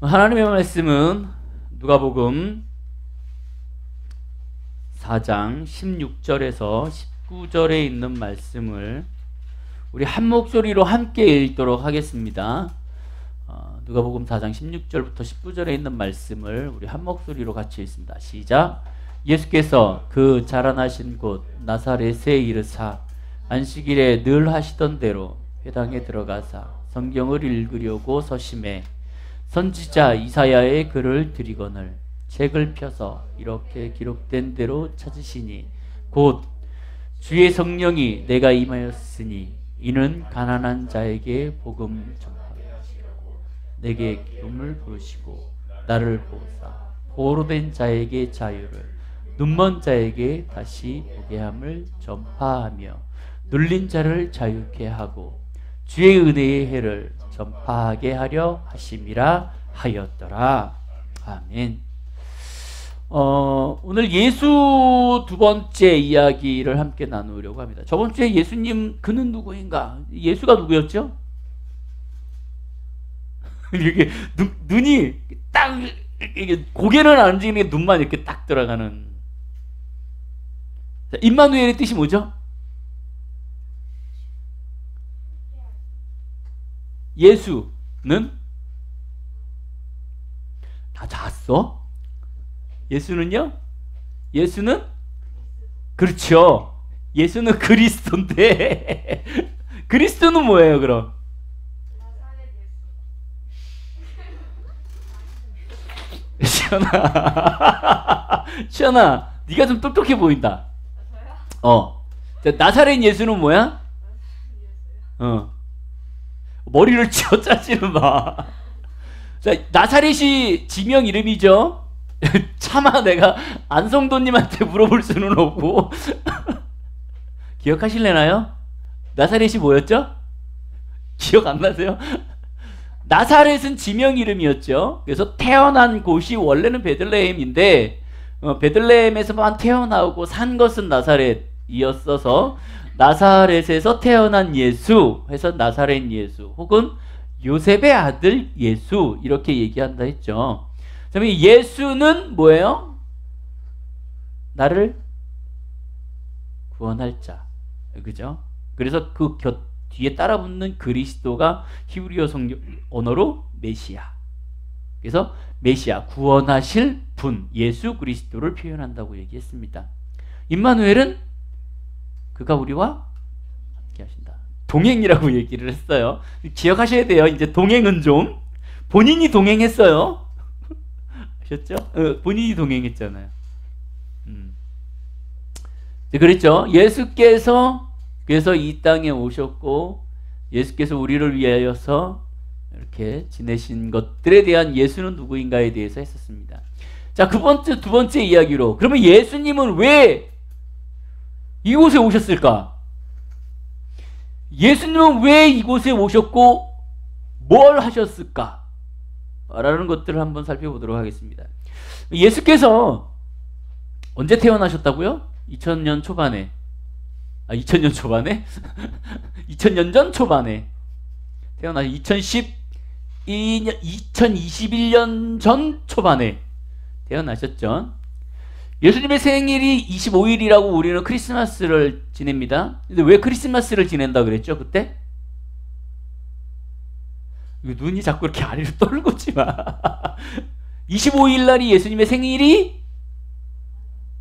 하나님의 말씀은 누가복음 4장 16절에서 19절에 있는 말씀을 우리 한 목소리로 함께 읽도록 하겠습니다. 누가복음 4장 16절부터 19절에 있는 말씀을 우리 한 목소리로 같이 읽습니다. 시작. 예수께서 그 자라나신 곳 나사렛에 이르사 안식일에 늘 하시던 대로 회당에 들어가사 성경을 읽으려고 서심해 선지자 이사야의 글을 들이거늘 책을 펴서 이렇게 기록된 대로 찾으시니 곧 주의 성령이 내가 임하였으니 이는 가난한 자에게 복음 전파하게 하시려고 내게 기름을 부으시고 나를 보사 포로 된 자에게 자유를 눈먼 자에게 다시 보게 함을 전파하며 눌린 자를 자유케 하고 주의 은혜의 해를 전파하게 하려 하심이라 하였더라. 아멘. 오늘 예수 두 번째 이야기를 함께 나누려고 합니다. 저번 주에 예수님 그는 누구인가? 예수가 누구였죠? 이렇게 눈이 딱 이게 고개는 안 움직이는 게 눈만 이렇게 딱 들어가는. 자, 임마누엘의 뜻이 뭐죠? 예수는 다 잤어? 예수는요? 예수는? 그렇죠. 예수는 그리스도인데 그리스도는 뭐예요 그럼? 시연아 시연아 네가 좀 똑똑해 보인다. 자, 나사렛 예수는 뭐야? 머리를 쥐어 짜지는 마. 자, 나사렛이 지명 이름이죠. 차마 내가 안성도님한테 물어볼 수는 없고 기억하실래나요? 나사렛이 뭐였죠? 기억 안 나세요? 나사렛은 지명 이름이었죠. 그래서 태어난 곳이 원래는 베들레헴인데 베들레헴에서만 태어나고 산 것은 나사렛이었어서 나사렛에서 태어난 예수 해서 나사렛 예수 혹은 요셉의 아들 예수 이렇게 얘기한다 했죠. 그러면 예수는 뭐예요? 나를 구원할 자. 그죠? 그래서 그 뒤에 따라붙는 그리스도가 히브리어 성경 언어로 메시아. 그래서 메시아, 구원하실 분, 예수 그리스도를 표현한다고 얘기했습니다. 임마누엘은 그가 우리와 함께 하신다. 동행이라고 얘기를 했어요. 기억하셔야 돼요. 이제 동행은 좀 본인이 동행했어요. 아셨죠? 본인이 동행했잖아요. 그랬죠. 예수께서 그래서 이 땅에 오셨고 예수께서 우리를 위하여서 이렇게 지내신 것들에 대한 예수는 누구인가에 대해서 했었습니다. 자, 두 번째 이야기로 그러면 예수님은 왜 이곳에 오셨을까? 예수님은 왜 이곳에 오셨고 뭘 하셨을까? 라는 것들을 한번 살펴보도록 하겠습니다. 예수께서 언제 태어나셨다고요? 2000년 초반에 2000년 초반에? 2000년 전 초반에 태어나서 2021년 전 초반에 태어나셨죠. 예수님의 생일이 25일이라고 우리는 크리스마스를 지냅니다. 근데 왜 크리스마스를 지낸다 그랬죠 그때? 눈이 자꾸 이렇게 아래로 떨구지 마. 25일 날이 예수님의 생일이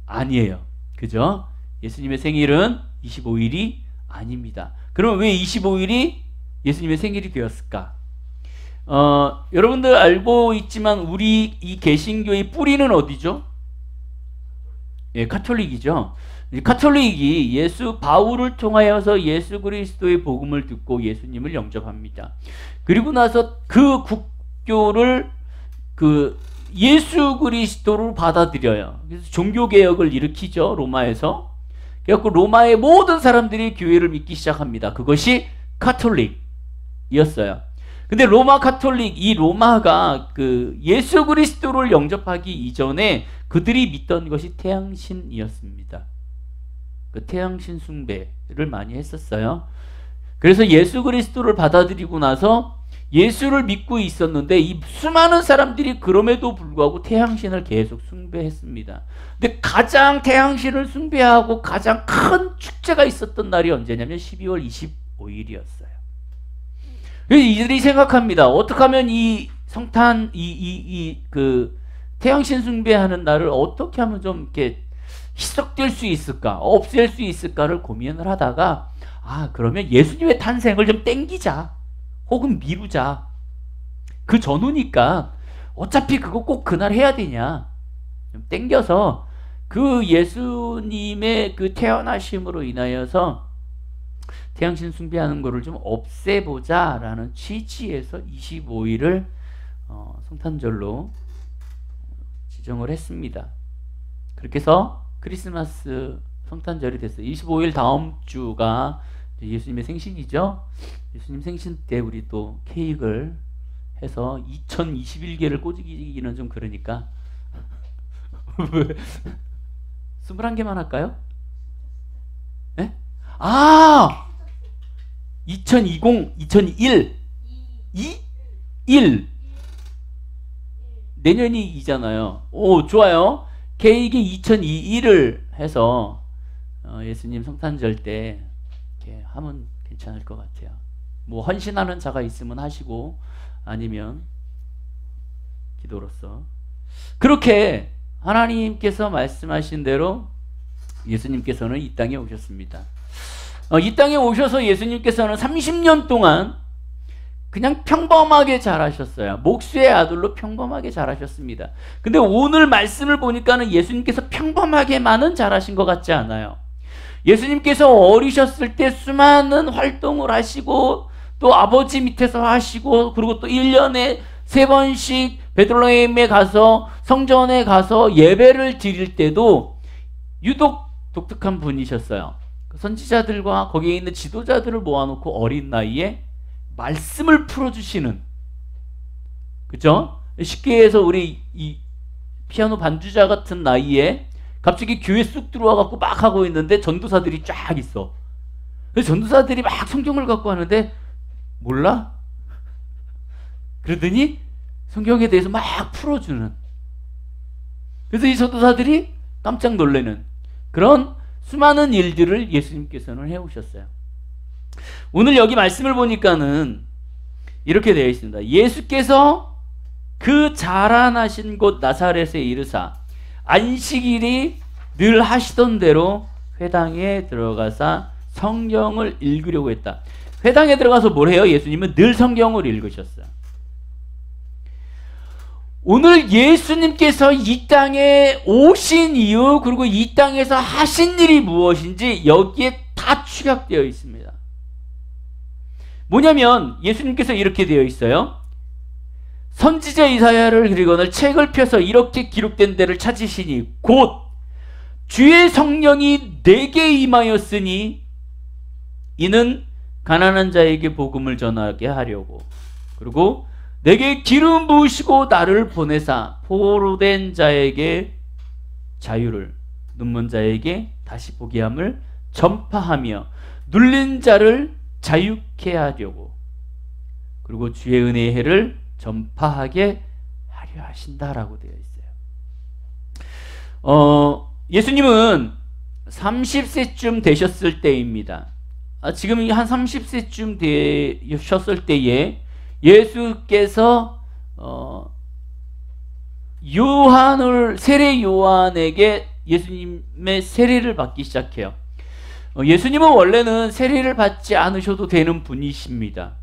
아니에요. 그죠? 예수님의 생일은 25일이 아닙니다. 그럼 왜 25일이 예수님의 생일이 되었을까? 여러분들 알고 있지만 우리 이 개신교의 뿌리는 어디죠? 예, 카톨릭이죠. 카톨릭이 바울을 통하여서 예수 그리스도의 복음을 듣고 예수님을 영접합니다. 그리고 나서 그 국교를 예수 그리스도를 받아들여요. 그래서 종교개혁을 일으키죠. 로마에서. 그래서 로마의 모든 사람들이 교회를 믿기 시작합니다. 그것이 카톨릭이었어요. 근데 로마가 예수 그리스도를 영접하기 이전에 그들이 믿던 것이 태양신이었습니다. 그 태양신 숭배를 많이 했었어요. 그래서 예수 그리스도를 받아들이고 나서 예수를 믿고 있었는데 이 수많은 사람들이 그럼에도 불구하고 태양신을 계속 숭배했습니다. 근데 가장 태양신을 숭배하고 가장 큰 축제가 있었던 날이 언제냐면 12월 25일이었어요. 그래서 이들이 생각합니다. 어떻게 하면 이 성탄, 그 태양신 숭배하는 날을 어떻게 하면 좀 이렇게 희석될 수 있을까, 없앨 수 있을까를 고민을 하다가, 그러면 예수님의 탄생을 좀 땡기자, 혹은 미루자. 그 전후니까 어차피 그거 꼭 그날 해야 되냐, 좀 땡겨서 그 예수님의 그 태어나심으로 인하여서 태양신 숭배하는 거를 좀 없애보자 라는 취지에서 25일을 성탄절로 지정을 했습니다. 그렇게 해서 크리스마스 성탄절이 됐어요. 25일 다음 주가 예수님의 생신이죠. 예수님 생신 때 우리 또 케이크를 해서 2021개를 꽂기는 좀 그러니까 21개만 할까요? 네? 2021 내년이 2잖아요. 오, 좋아요. 케이크 2021을 해서 예수님 성탄절 때 이렇게 하면 괜찮을 것 같아요. 뭐 헌신하는 자가 있으면 하시고 아니면 기도로서 그렇게 하나님께서 말씀하신 대로 예수님께서는 이 땅에 오셨습니다. 이 땅에 오셔서 예수님께서는 30년 동안 그냥 평범하게 자라셨어요. 목수의 아들로 평범하게 자라셨습니다. 근데 오늘 말씀을 보니까는 예수님께서 평범하게만은 자라신 것 같지 않아요. 예수님께서 어리셨을 때 수많은 활동을 하시고 또 아버지 밑에서 하시고 그리고 또 1년에 3번씩 베들레헴에 가서 성전에 가서 예배를 드릴 때도 유독 독특한 분이셨어요. 선지자들과 거기에 있는 지도자들을 모아놓고 어린 나이에 말씀을 풀어주시는, 그죠? 쉽게 해서 우리 이 피아노 반주자 같은 나이에 갑자기 교회 쑥 들어와갖고 막 하고 있는데 전도사들이 쫙 있어. 그래서 전도사들이 막 성경을 갖고 하는데 몰라? 그러더니 성경에 대해서 막 풀어주는. 그래서 이 전도사들이 깜짝 놀라는 그런 수많은 일들을 예수님께서는 해오셨어요. 오늘 여기 말씀을 보니까는 이렇게 되어 있습니다. 예수께서 그 자라나신 곳 나사렛에 이르사 안식일이 늘 하시던 대로 회당에 들어가사 성경을 읽으려고 했다. 회당에 들어가서 뭘 해요? 예수님은 늘 성경을 읽으셨어요. 오늘 예수님께서 이 땅에 오신 이유 그리고 이 땅에서 하신 일이 무엇인지 여기에 다 축약되어 있습니다. 뭐냐면 예수님께서 이렇게 되어 있어요. 선지자 이사야를 그리거늘 책을 펴서 이렇게 기록된 데를 찾으시니 곧 주의 성령이 내게 임하였으니 이는 가난한 자에게 복음을 전하게 하려고 그리고 내게 기름 부으시고 나를 보내사 포로된 자에게 자유를 눈먼 자에게 다시 보게 함을 전파하며 눌린 자를 자유케 하려고 그리고 주의 은혜의 해를 전파하게 하려 하신다라고 되어 있어요. 예수님은 30세쯤 되셨을 때입니다. 지금 한 30세쯤 되셨을 때에 예수께서 세례 요한에게 예수님의 세례를 받기 시작해요. 예수님은 원래는 세례를 받지 않으셔도 되는 분이십니다.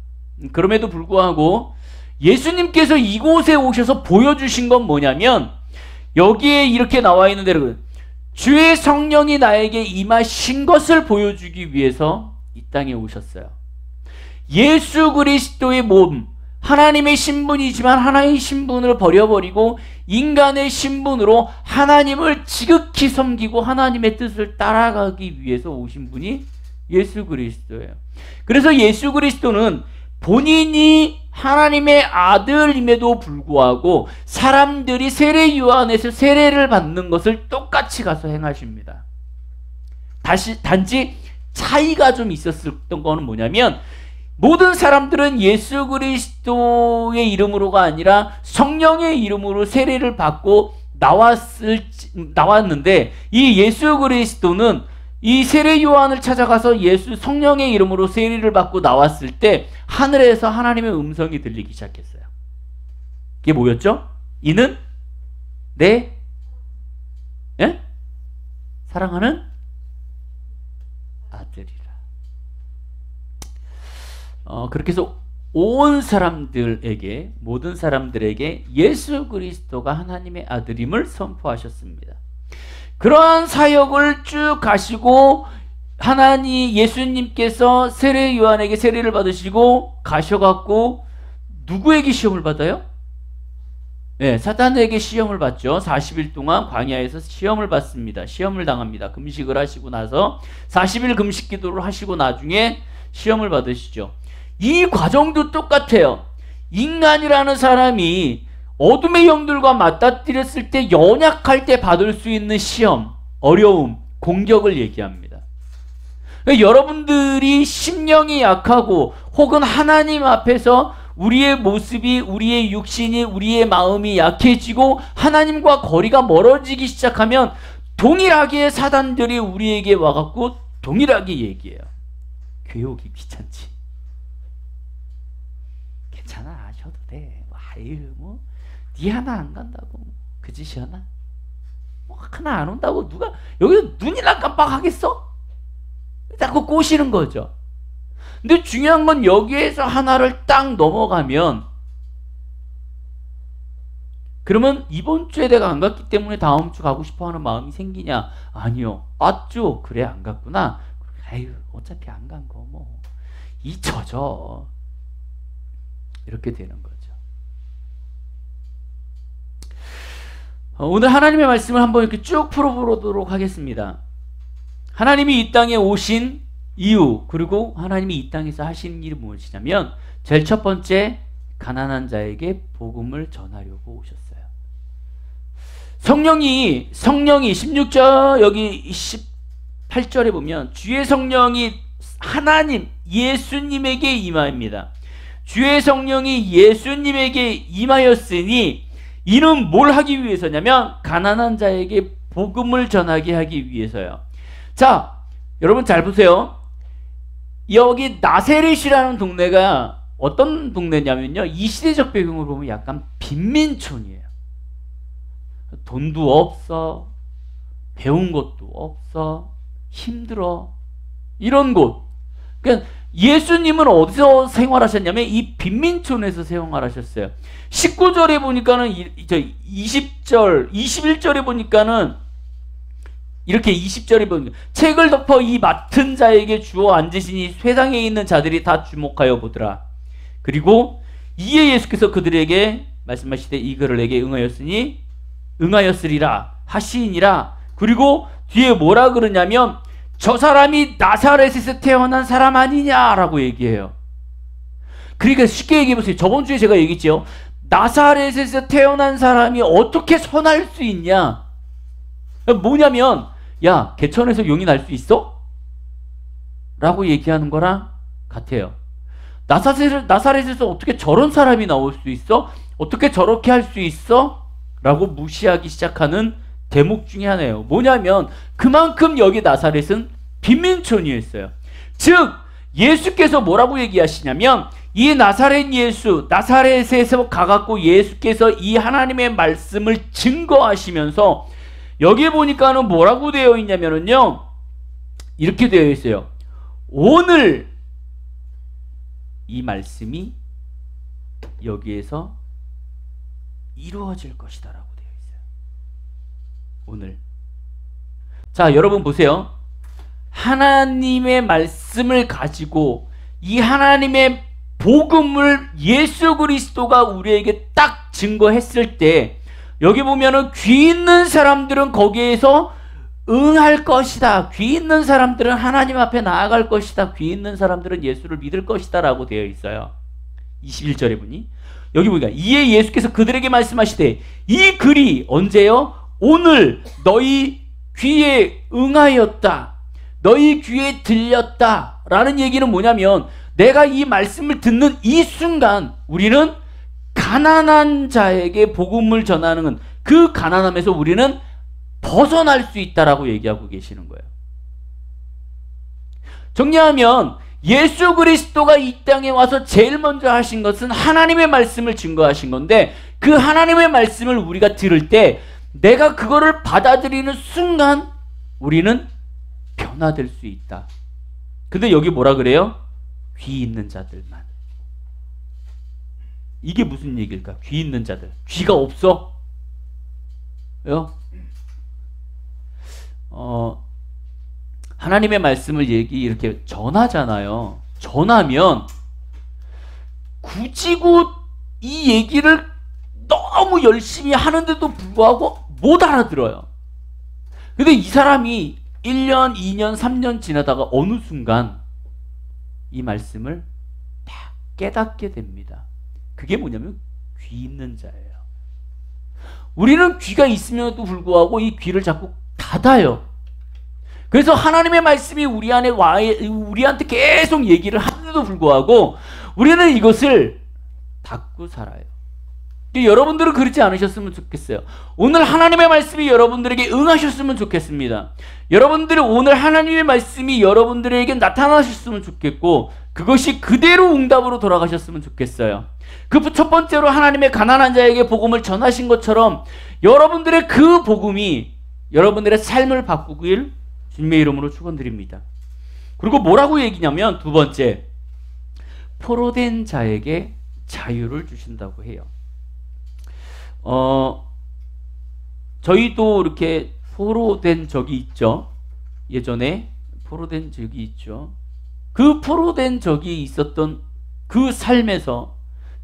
그럼에도 불구하고 예수님께서 이곳에 오셔서 보여주신 건 뭐냐면 여기에 이렇게 나와 있는 대로 주의 성령이 나에게 임하신 것을 보여주기 위해서 이 땅에 오셨어요. 예수 그리스도의 몸, 하나님의 신분이지만 하나님의 신분을 버려버리고 인간의 신분으로 하나님을 지극히 섬기고 하나님의 뜻을 따라가기 위해서 오신 분이 예수 그리스도예요. 그래서 예수 그리스도는 본인이 하나님의 아들임에도 불구하고 사람들이 세례 요한에서 세례를 받는 것을 똑같이 가서 행하십니다. 단지 차이가 좀 있었던 거는 뭐냐면 모든 사람들은 예수 그리스도의 이름으로가 아니라 성령의 이름으로 세례를 받고 나왔는데, 이 예수 그리스도는 이 세례 요한을 찾아가서 예수 성령의 이름으로 세례를 받고 나왔을 때 하늘에서 하나님의 음성이 들리기 시작했어요. 이게 뭐였죠? 이는 내 사랑하는 아들이라. 그렇게 해서 온 사람들에게, 모든 사람들에게 예수 그리스도가 하나님의 아들임을 선포하셨습니다. 그러한 사역을 쭉 가시고 예수님께서 세례 요한에게 세례를 받으시고 가셔갖고 누구에게 시험을 받아요? 네, 사탄에게 시험을 받죠. 40일 동안 광야에서 시험을 받습니다. 시험을 당합니다. 금식을 하시고 나서 40일 금식 기도를 하시고 나중에 시험을 받으시죠. 이 과정도 똑같아요. 인간이라는 사람이 어둠의 영들과 맞닥뜨렸을 때, 연약할 때 받을 수 있는 시험, 어려움, 공격을 얘기합니다. 그러니까 여러분들이 심령이 약하고 혹은 하나님 앞에서 우리의 모습이, 우리의 육신이, 우리의 마음이 약해지고 하나님과 거리가 멀어지기 시작하면 동일하게 사단들이 우리에게 와갖고 동일하게 얘기해요. 교회 오기 귀찮지? 괜찮아, 쉬어도 돼. 아유, 뭐 니 하나 안 간다고 그 짓이 하나? 뭐 하나 안 온다고 누가 여기서 눈이나 깜빡하겠어? 자꾸 꼬시는 거죠. 근데 중요한 건 여기에서 하나를 딱 넘어가면, 그러면 이번 주에 내가 안 갔기 때문에 다음 주 가고 싶어 하는 마음이 생기냐? 아니요. 맞죠? 그래, 안 갔구나. 아유, 어차피 안 간 거 뭐 잊혀져. 이렇게 되는 거죠. 오늘 하나님의 말씀을 한번 이렇게 쭉 풀어보도록 하겠습니다. 하나님이 이 땅에 오신 이유, 그리고 하나님이 이 땅에서 하신 일이 무엇이냐면, 제일 첫 번째, 가난한 자에게 복음을 전하려고 오셨어요. 성령이 16절 여기 18절에 보면 주의 성령이 하나님 예수님에게 임하입니다. 주의 성령이 예수님에게 임하였으니 이는 뭘 하기 위해서냐면 가난한 자에게 복음을 전하게 하기 위해서요. 자, 여러분 잘 보세요. 여기 나세렛이라는 동네가 어떤 동네냐면요, 이 시대적 배경을 보면 약간 빈민촌이에요. 돈도 없어, 배운 것도 없어, 힘들어, 이런 곳. 그러니까 예수님은 어디서 생활하셨냐면 이 빈민촌에서 생활하셨어요. 19절에 보니까는 20절, 21절에 보니까는 이렇게 20절에 보니까 책을 덮어 이 맡은 자에게 주어 앉으시니 세상에 있는 자들이 다 주목하여 보더라. 그리고 이에 예수께서 그들에게 말씀하시되 이 글을 내게 응하였으리라 하시니라. 그리고 뒤에 뭐라 그러냐면 저 사람이 나사렛에서 태어난 사람 아니냐라고 얘기해요. 그러니까 쉽게 얘기해 보세요. 저번 주에 제가 얘기했죠. 나사렛에서 태어난 사람이 어떻게 선할 수 있냐? 뭐냐면, 야, 개천에서 용이 날 수 있어? 라고 얘기하는 거랑 같아요. 나사렛에서 어떻게 저런 사람이 나올 수 있어? 어떻게 저렇게 할 수 있어? 라고 무시하기 시작하는 대목 중에 하나예요. 뭐냐면 그만큼 여기 나사렛은 빈민촌이었어요. 즉 예수께서 뭐라고 얘기하시냐면 이 나사렛 예수, 나사렛에서 가갖고 예수께서 이 하나님의 말씀을 증거하시면서 여기 보니까는 뭐라고 되어 있냐면요, 이렇게 되어 있어요. 오늘 이 말씀이 여기에서 이루어질 것이다 라고 되어 있어요. 오늘. 자, 여러분 보세요. 하나님의 말씀을 가지고 이 하나님의 복음을 예수 그리스도가 우리에게 딱 증거했을 때 여기 보면은 귀 있는 사람들은 거기에서 응할 것이다. 귀 있는 사람들은 하나님 앞에 나아갈 것이다. 귀 있는 사람들은 예수를 믿을 것이다 라고 되어 있어요. 21절에 보니 여기 보니까 이에 예수께서 그들에게 말씀하시되 이 글이 언제요? 오늘 너희 귀에 응하였다. 너희 귀에 들렸다 라는 얘기는 뭐냐면 내가 이 말씀을 듣는 이 순간 우리는 가난한 자에게 복음을 전하는 그 가난함에서 우리는 벗어날 수 있다라고 얘기하고 계시는 거예요. 정리하면 예수 그리스도가 이 땅에 와서 제일 먼저 하신 것은 하나님의 말씀을 증거하신 건데, 그 하나님의 말씀을 우리가 들을 때 내가 그거를 받아들이는 순간 우리는 변화될 수 있다. 근데 여기 뭐라 그래요? 귀 있는 자들만. 이게 무슨 얘기일까? 귀 있는 자들. 귀가 없어? 왜요? 하나님의 말씀을 이렇게 전하잖아요. 전하면 굳이고 이 얘기를 너무 열심히 하는데도 불구하고 못 알아들어요. 근데 이 사람이 1년, 2년, 3년 지나다가 어느 순간 이 말씀을 딱 깨닫게 됩니다. 그게 뭐냐면 귀 있는 자예요. 우리는 귀가 있음에도 불구하고 이 귀를 자꾸 닫아요. 그래서 하나님의 말씀이 우리 안에 우리한테 계속 얘기를 하는데도 불구하고 우리는 이것을 닫고 살아요. 여러분들은 그렇지 않으셨으면 좋겠어요. 오늘 하나님의 말씀이 여러분들에게 응하셨으면 좋겠습니다. 여러분들이 오늘 하나님의 말씀이 여러분들에게 나타나셨으면 좋겠고, 그것이 그대로 응답으로 돌아가셨으면 좋겠어요. 그 첫 번째로 하나님의 가난한 자에게 복음을 전하신 것처럼 여러분들의 그 복음이 여러분들의 삶을 바꾸길 주님의 이름으로 축원드립니다. 그리고 뭐라고 얘기냐면, 두 번째, 포로된 자에게 자유를 주신다고 해요. 저희도 이렇게 포로된 적이 있죠. 예전에 포로된 적이 있죠. 그 포로된 적이 있었던 그 삶에서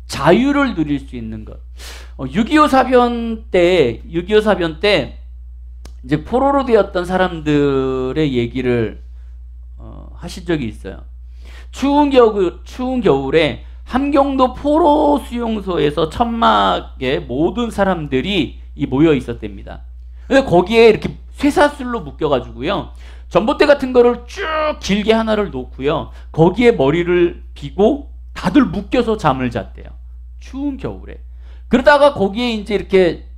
자유를 누릴 수 있는 것. 6.25 사변 때 이제 포로로 되었던 사람들의 얘기를 하신 적이 있어요. 추운 겨울에 함경도 포로 수용소에서 천막에 모든 사람들이 모여 있었답니다. 근데 거기에 이렇게 쇠사슬로 묶여가지고요, 전봇대 같은 거를 쭉 길게 하나를 놓고요, 거기에 머리를 비고 다들 묶여서 잠을 잤대요. 추운 겨울에. 그러다가 거기에 이제 이렇게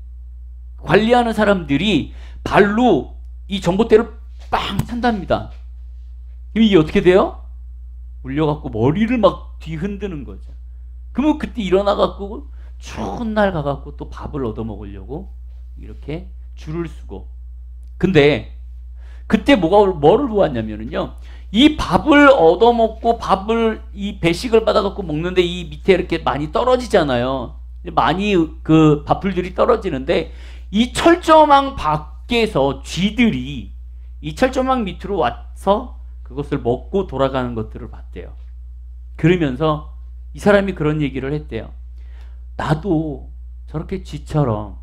관리하는 사람들이 발로 이 전봇대를 빵 찬답니다. 그럼 이게 어떻게 돼요? 울려갖고 머리를 막 뒤흔드는 거죠. 그러면 그때 일어나갖고 추운 날 가갖고 또 밥을 얻어 먹으려고 이렇게 줄을 서고. 근데 그때 뭐를 보았냐면요, 이 밥을 얻어 먹고 이 배식을 받아갖고 먹는데 이 밑에 이렇게 많이 떨어지잖아요. 많이 그 밥풀들이 떨어지는데 이 철조망 밖에서 쥐들이 이 철조망 밑으로 와서 그것을 먹고 돌아가는 것들을 봤대요. 그러면서 이 사람이 그런 얘기를 했대요. 나도 저렇게 쥐처럼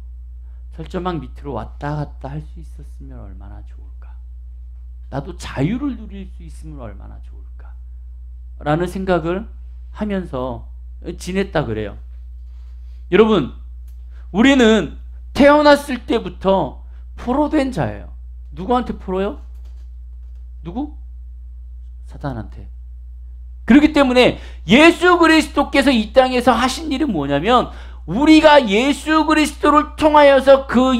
철조망 밑으로 왔다 갔다 할 수 있었으면 얼마나 좋을까. 나도 자유를 누릴 수 있으면 얼마나 좋을까 라는 생각을 하면서 지냈다 그래요. 여러분, 우리는 태어났을 때부터 포로된 자예요. 누구한테 포로요? 누구? 사탄한테. 그렇기 때문에 예수 그리스도께서 이 땅에서 하신 일은 뭐냐면, 우리가 예수 그리스도를 통하여서 그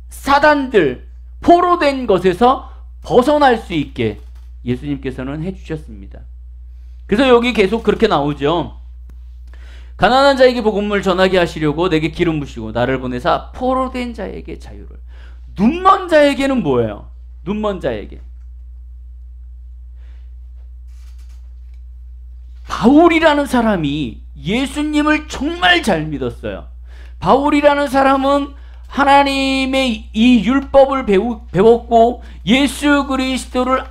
사단들, 포로된 것에서 벗어날 수 있게 예수님께서는 해주셨습니다. 그래서 여기 계속 그렇게 나오죠. 가난한 자에게 복음을 전하게 하시려고 내게 기름 부시고 나를 보내사 포로된 자에게 자유를. 눈먼 자에게는 뭐예요? 눈먼 자에게. 바울이라는 사람이 예수님을 정말 잘 믿었어요. 바울이라는 사람은 하나님의 이 율법을 배웠고 예수 그리스도를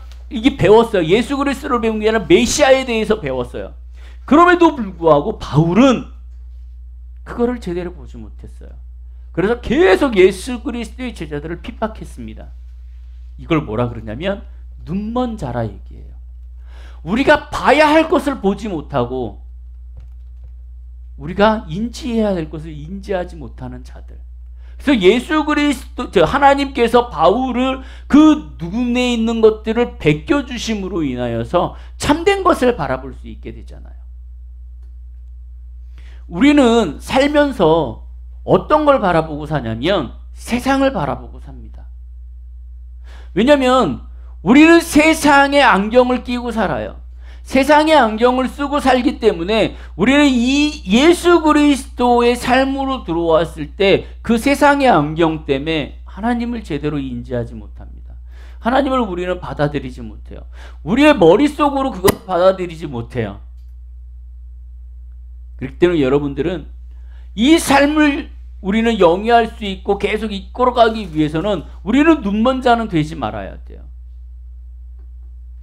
배웠어요. 예수 그리스도를 배운 게 아니라 메시아에 대해서 배웠어요. 그럼에도 불구하고 바울은 그거를 제대로 보지 못했어요. 그래서 계속 예수 그리스도의 제자들을 핍박했습니다. 이걸 뭐라 그러냐면 눈먼 자라 얘기해요. 우리가 봐야 할 것을 보지 못하고 우리가 인지해야 될 것을 인지하지 못하는 자들. 그래서 예수 그리스도, 하나님께서 바울을 그 눈에 있는 것들을 베껴주심으로 인하여서 참된 것을 바라볼 수 있게 되잖아요. 우리는 살면서 어떤 걸 바라보고 사냐면 세상을 바라보고 삽니다. 왜냐하면 우리는 세상의 안경을 끼고 살아요. 세상의 안경을 쓰고 살기 때문에 우리는 이 예수 그리스도의 삶으로 들어왔을 때 그 세상의 안경 때문에 하나님을 제대로 인지하지 못합니다. 하나님을 우리는 받아들이지 못해요. 우리의 머릿속으로 그것을 받아들이지 못해요. 그렇기 때문에 여러분들은 이 삶을 우리는 영위할 수 있고 계속 이끌어가기 위해서는 우리는 눈먼 자는 되지 말아야 돼요.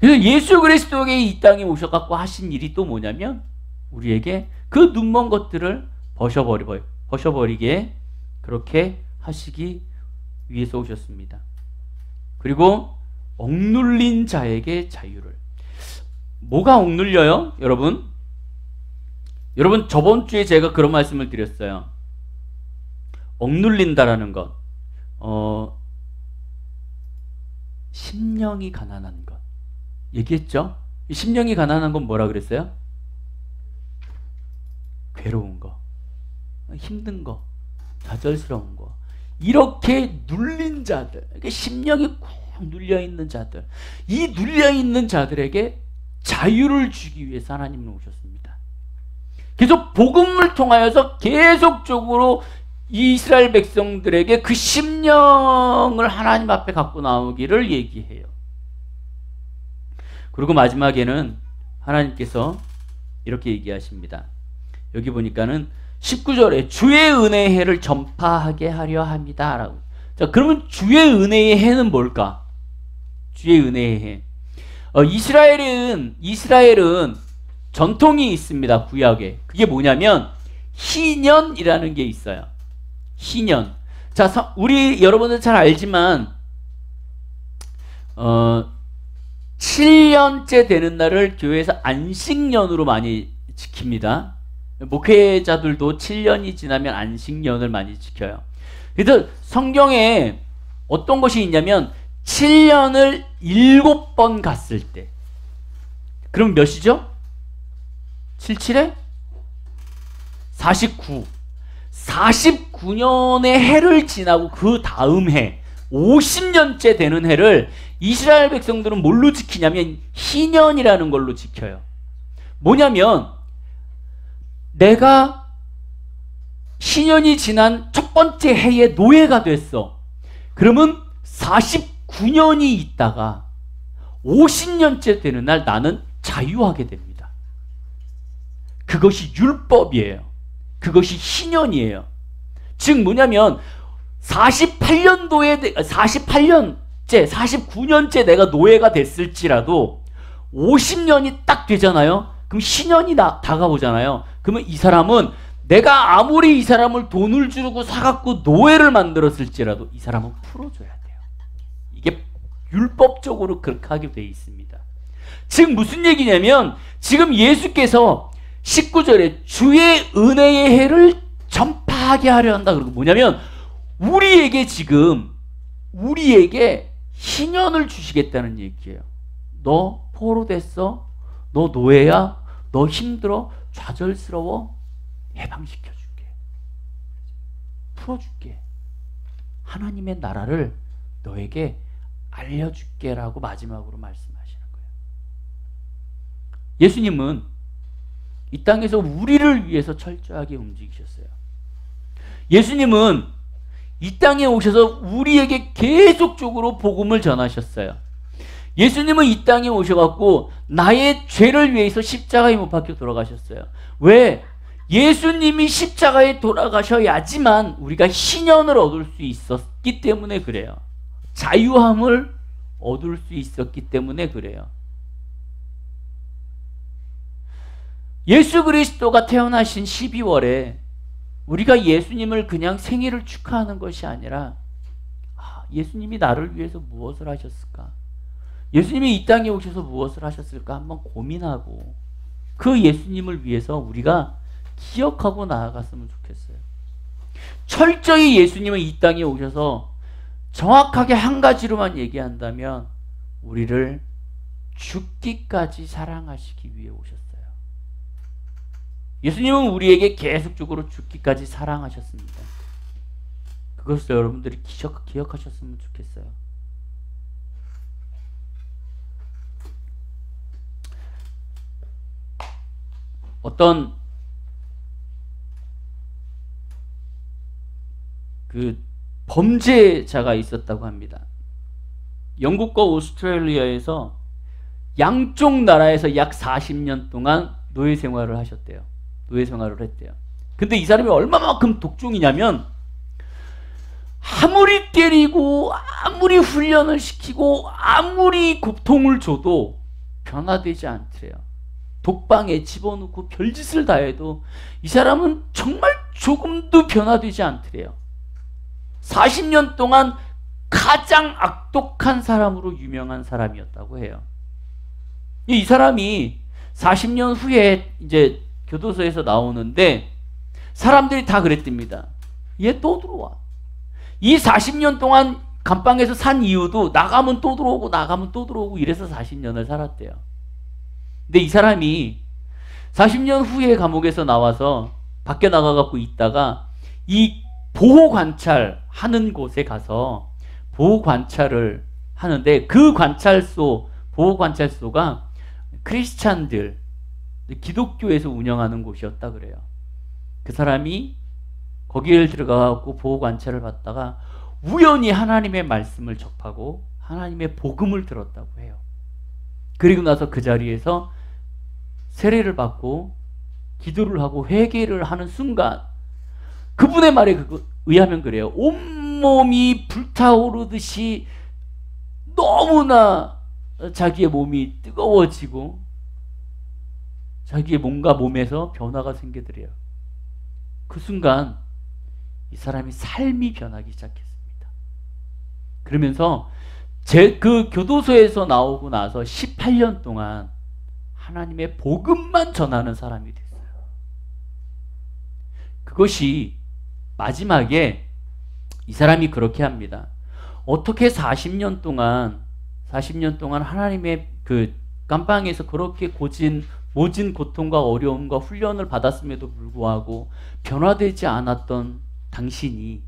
그래서 예수 그리스도가 이 땅에 오셔갖고 하신 일이 또 뭐냐면 우리에게 그 눈먼 것들을 벗어버리게 그렇게 하시기 위해서 오셨습니다. 그리고 억눌린 자에게 자유를. 뭐가 억눌려요? 여러분 저번 주에 제가 그런 말씀을 드렸어요. 억눌린다라는 것, 심령이 가난한 것 얘기했죠? 심령이 가난한 건 뭐라 그랬어요? 괴로운 거, 힘든 거, 좌절스러운 거, 이렇게 눌린 자들, 심령이 꾹 눌려있는 자들, 이 눌려있는 자들에게 자유를 주기 위해서 하나님은 오셨습니다. 그래서 복음을 통하여서 계속적으로 이스라엘 백성들에게 그 심령을 하나님 앞에 갖고 나오기를 얘기해요. 그리고 마지막에는 하나님께서 이렇게 얘기하십니다. 여기 보니까는 19절에 주의 은혜의 해를 전파하게 하려 합니다 라고. 자, 그러면 주의 은혜의 해는 뭘까? 주의 은혜의 해. 이스라엘은 전통이 있습니다. 구약에. 그게 뭐냐면 희년이라는 게 있어요. 희년. 자, 우리 여러분은 잘 알지만 7년째 되는 날을 교회에서 안식년으로 많이 지킵니다. 목회자들도 7년이 지나면 안식년을 많이 지켜요. 그래서 성경에 어떤 것이 있냐면 7년을 7번 갔을 때, 그럼 몇이죠? 77에 49. 49년의 해를 지나고 그 다음 해 50년째 되는 해를 이스라엘 백성들은 뭘로 지키냐면 희년이라는 걸로 지켜요. 뭐냐면 내가 희년이 지난 첫 번째 해에 노예가 됐어. 그러면 49년이 있다가 50년째 되는 날 나는 자유하게 됩니다. 그것이 율법이에요. 그것이 희년이에요. 즉 뭐냐면 48년째 49년째 내가 노예가 됐을지라도 50년이 딱 되잖아요. 그럼 희년이 다가오잖아요. 그러면 이 사람은 내가 아무리 이 사람을 돈을 주고 사갖고 노예를 만들었을지라도 이 사람은 풀어줘야 돼요. 이게 율법적으로 그렇게 하게 되어 있습니다. 즉 무슨 얘기냐면 지금 예수께서 19절에 주의 은혜의 해를 전파하게 하려 한다. 그리고 뭐냐면 우리에게 희년을 주시겠다는 얘기예요. 너 포로됐어? 너 노예야? 너 힘들어? 좌절스러워? 해방시켜줄게. 풀어줄게. 하나님의 나라를 너에게 알려줄게 라고 마지막으로 말씀하시는 거예요. 예수님은 이 땅에서 우리를 위해서 철저하게 움직이셨어요. 예수님은 이 땅에 오셔서 우리에게 계속적으로 복음을 전하셨어요. 예수님은 이 땅에 오셔갖고 나의 죄를 위해서 십자가에 못 박혀 돌아가셨어요. 왜? 예수님이 십자가에 돌아가셔야지만 우리가 희년을 얻을 수 있었기 때문에 그래요. 자유함을 얻을 수 있었기 때문에 그래요. 예수 그리스도가 태어나신 12월에 우리가 예수님을 그냥 생일을 축하하는 것이 아니라 예수님이 나를 위해서 무엇을 하셨을까? 예수님이 이 땅에 오셔서 무엇을 하셨을까? 한번 고민하고 그 예수님을 위해서 우리가 기억하고 나아갔으면 좋겠어요. 철저히 예수님은 이 땅에 오셔서 정확하게 한 가지로만 얘기한다면 우리를 죽기까지 사랑하시기 위해 오셨어요. 예수님은 우리에게 계속적으로 죽기까지 사랑하셨습니다. 그것을 여러분들이 기억하셨으면 좋겠어요. 어떤 그 범죄자가 있었다고 합니다. 영국과 오스트레일리아에서 양쪽 나라에서 약 40년 동안 노예 생활을 하셨대요. 노예 생활을 했대요. 근데 이 사람이 얼마만큼 독종이냐면 아무리 때리고 아무리 훈련을 시키고 아무리 고통을 줘도 변화되지 않더래요. 독방에 집어넣고 별짓을 다 해도 이 사람은 정말 조금도 변화되지 않더래요. 40년 동안 가장 악독한 사람으로 유명한 사람이었다고 해요. 이 사람이 40년 후에 이제 교도소에서 나오는데 사람들이 다 그랬답니다. 얘 또 들어와. 이 40년 동안 감방에서 산 이유도 나가면 또 들어오고 나가면 또 들어오고 이래서 40년을 살았대요. 근데 이 사람이 40년 후에 감옥에서 나와서 밖에 나가갖고 있다가 이 보호관찰 하는 곳에 가서 보호관찰을 하는데 그 보호관찰소가 크리스찬들, 기독교에서 운영하는 곳이었다 그래요. 그 사람이 거기에 들어가고 보호관찰을 받다가 우연히 하나님의 말씀을 접하고 하나님의 복음을 들었다고 해요. 그리고 나서 그 자리에서 세례를 받고 기도를 하고 회개를 하는 순간 그분의 말에 의하면 그래요. 온몸이 불타오르듯이 너무나 자기의 몸이 뜨거워지고 자기의 몸과 몸에서 변화가 생기더래요. 그 순간 이 사람이 삶이 변하기 시작했습니다. 그러면서 그 교도소에서 나오고 나서 18년 동안 하나님의 복음만 전하는 사람이 됐어요. 그것이 마지막에 이 사람이 그렇게 합니다. 어떻게 40년 동안 하나님의 그 감방에서 그렇게 모진 고통과 어려움과 훈련을 받았음에도 불구하고 변화되지 않았던 당신이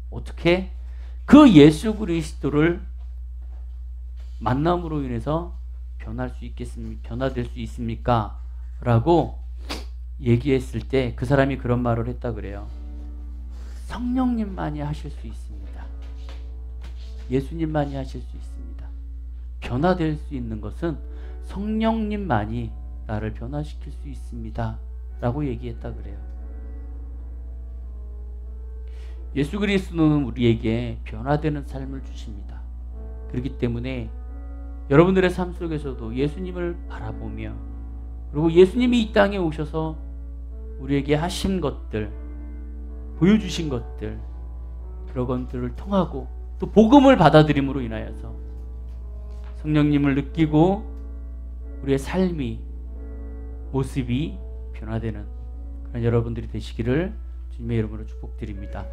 어떻게 그 예수 그리스도를 만남으로 인해서 변화될 수 있습니까? 라고 얘기했을 때 그 사람이 그런 말을 했다 그래요. 성령님만이 하실 수 있습니다. 예수님만이 하실 수 있습니다. 변화될 수 있는 것은 성령님만이 나를 변화시킬 수 있습니다. 라고 얘기했다 그래요. 예수 그리스도는 우리에게 변화되는 삶을 주십니다. 그렇기 때문에 여러분들의 삶 속에서도 예수님을 바라보며 그리고 예수님이 이 땅에 오셔서 우리에게 하신 것들, 보여주신 것들, 그런 것들을 통하고 또 복음을 받아들임으로 인하여서 성령님을 느끼고 우리의 삶이 모습이 변화되는 그런 여러분들이 되시기를 주님의 이름으로 축복드립니다.